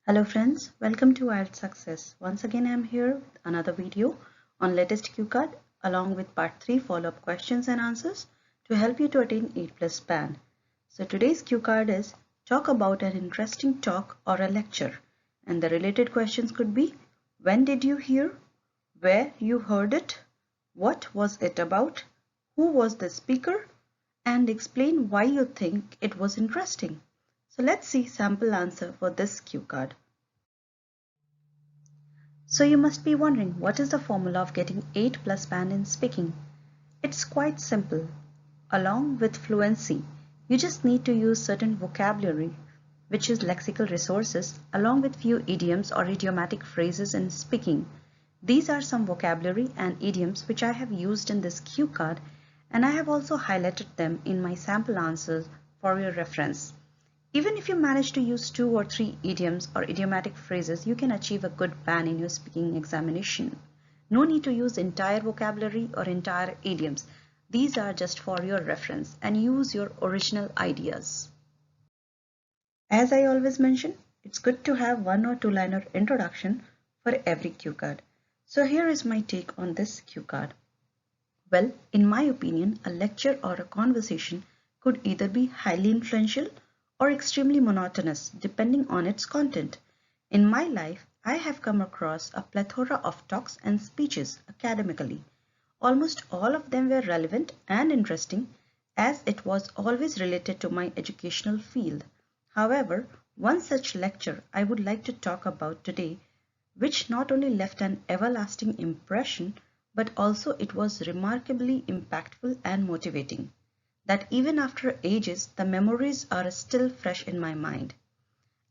Hello friends, welcome to IELTS Success. Once again I am here with another video on latest cue card along with part 3 follow-up questions and answers to help you to attain 8 plus span. So today's cue card is talk about an interesting talk or a lecture, and the related questions could be when did you hear, where you heard it, what was it about, who was the speaker, and explain why you think it was interesting. So let's see sample answer for this cue card. So you must be wondering, what is the formula of getting 8 plus band in speaking? It's quite simple. Along with fluency, you just need to use certain vocabulary, which is lexical resources, along with few idioms or idiomatic phrases in speaking. These are some vocabulary and idioms which I have used in this cue card, and I have also highlighted them in my sample answers for your reference. Even if you manage to use 2 or 3 idioms or idiomatic phrases, you can achieve a good band in your speaking examination. No need to use entire vocabulary or entire idioms. These are just for your reference and use your original ideas. As I always mention, it's good to have 1 or 2-liner introduction for every cue card. So here is my take on this cue card. Well, in my opinion, a lecture or a conversation could either be highly influential or extremely monotonous depending on its content. In my life, I have come across a plethora of talks and speeches academically. Almost all of them were relevant and interesting as it was always related to my educational field. However, one such lecture I would like to talk about today, which not only left an everlasting impression, but also it was remarkably impactful and motivating, that even after ages the memories are still fresh in my mind.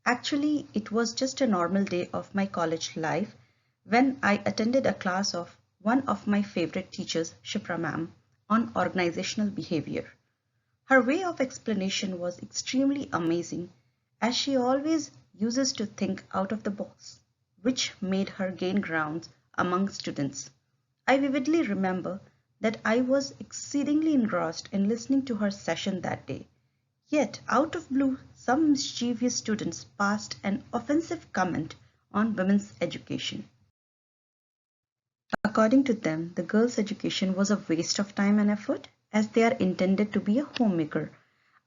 Actually, it was just a normal day of my college life when I attended a class of one of my favorite teachers, Shipra ma'am, on organizational behavior. Her way of explanation was extremely amazing as she always uses to think out of the box, which made her gain grounds among students. I vividly remember that I was exceedingly engrossed in listening to her session that day. Yet, out of blue, some mischievous students passed an offensive comment on women's education. According to them, the girls' education was a waste of time and effort as they are intended to be a homemaker.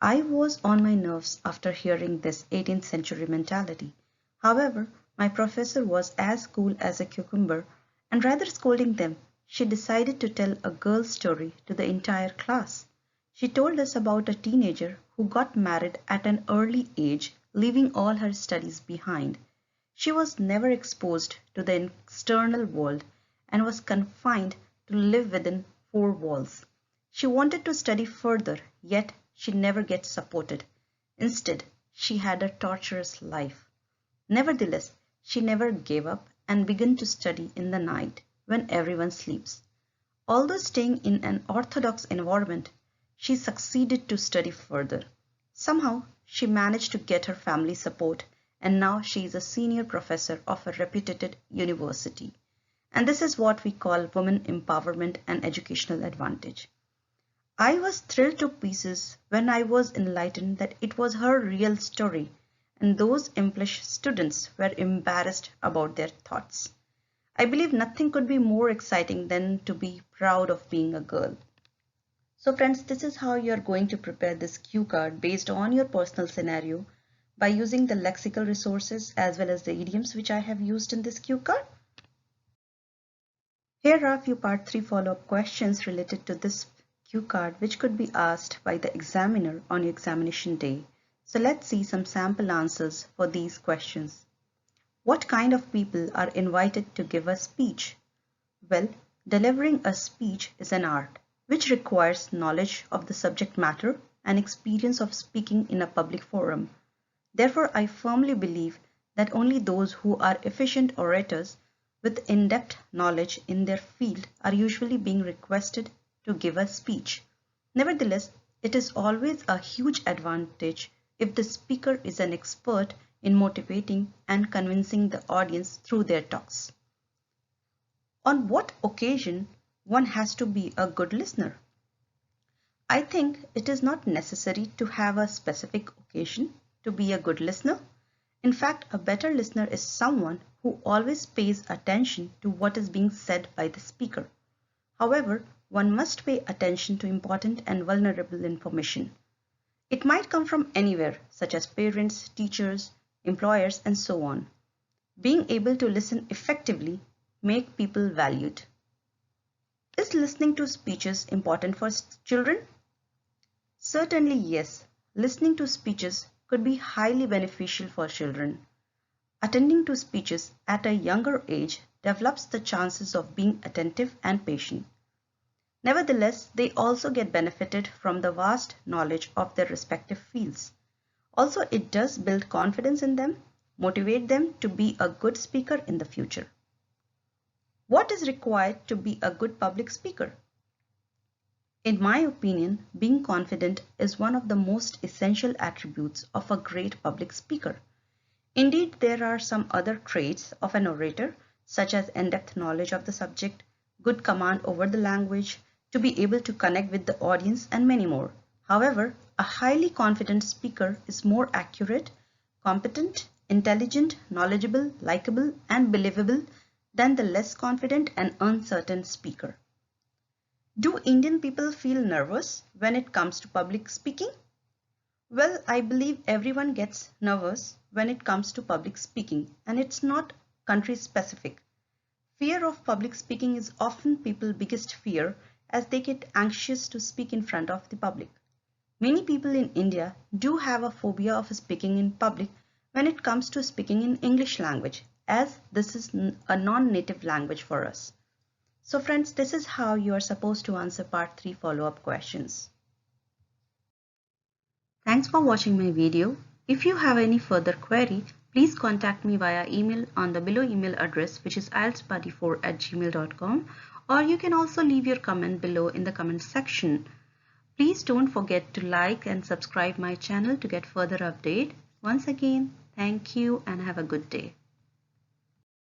I was on my nerves after hearing this 18th century mentality. However, my professor was as cool as a cucumber, and rather scolding them, she decided to tell a girl's story to the entire class. She told us about a teenager who got married at an early age, leaving all her studies behind. She was never exposed to the external world and was confined to live within four walls. She wanted to study further, yet she never gets supported. Instead, she had a torturous life. Nevertheless, she never gave up and began to study in the night when everyone sleeps. Although staying in an orthodox environment, she succeeded to study further. Somehow, she managed to get her family support, and now she is a senior professor of a reputed university. And this is what we call women empowerment and educational advantage. I was thrilled to pieces when I was enlightened that it was her real story, and those impish students were embarrassed about their thoughts. I believe nothing could be more exciting than to be proud of being a girl. So friends, this is how you are going to prepare this cue card based on your personal scenario by using the lexical resources as well as the idioms which I have used in this cue card. Here are a few part 3 follow-up questions related to this cue card which could be asked by the examiner on your examination day. So let's see some sample answers for these questions. What kind of people are invited to give a speech? Well, delivering a speech is an art which requires knowledge of the subject matter and experience of speaking in a public forum. Therefore, I firmly believe that only those who are efficient orators with in-depth knowledge in their field are usually being requested to give a speech. Nevertheless, it is always a huge advantage if the speaker is an expert in motivating and convincing the audience through their talks. On what occasion one has to be a good listener? I think it is not necessary to have a specific occasion to be a good listener. In fact, a better listener is someone who always pays attention to what is being said by the speaker. However, one must pay attention to important and vulnerable information. It might come from anywhere, such as parents, teachers, employers, and so on. Being able to listen effectively makes people valued. Is listening to speeches important for children? Certainly yes. Listening to speeches could be highly beneficial for children. Attending to speeches at a younger age develops the chances of being attentive and patient. Nevertheless, they also get benefited from the vast knowledge of their respective fields. Also, it does build confidence in them, motivate them to be a good speaker in the future. What is required to be a good public speaker? In my opinion, being confident is one of the most essential attributes of a great public speaker. Indeed, there are some other traits of an orator, such as in-depth knowledge of the subject, good command over the language, to be able to connect with the audience, and many more. However, a highly confident speaker is more accurate, competent, intelligent, knowledgeable, likable, and believable than the less confident and uncertain speaker. Do Indian people feel nervous when it comes to public speaking? Well, I believe everyone gets nervous when it comes to public speaking, and it's not country specific. Fear of public speaking is often people's biggest fear, as they get anxious to speak in front of the public. Many people in India do have a phobia of speaking in public when it comes to speaking in English language, as this is a non-native language for us. So friends, this is how you are supposed to answer part 3 follow-up questions. Thanks for watching my video. If you have any further query, please contact me via email on the below email address, which is ieltsbuddy4@gmail.com, or you can also leave your comment below in the comment section. Please don't forget to like and subscribe my channel to get further update. Once again, thank you and have a good day.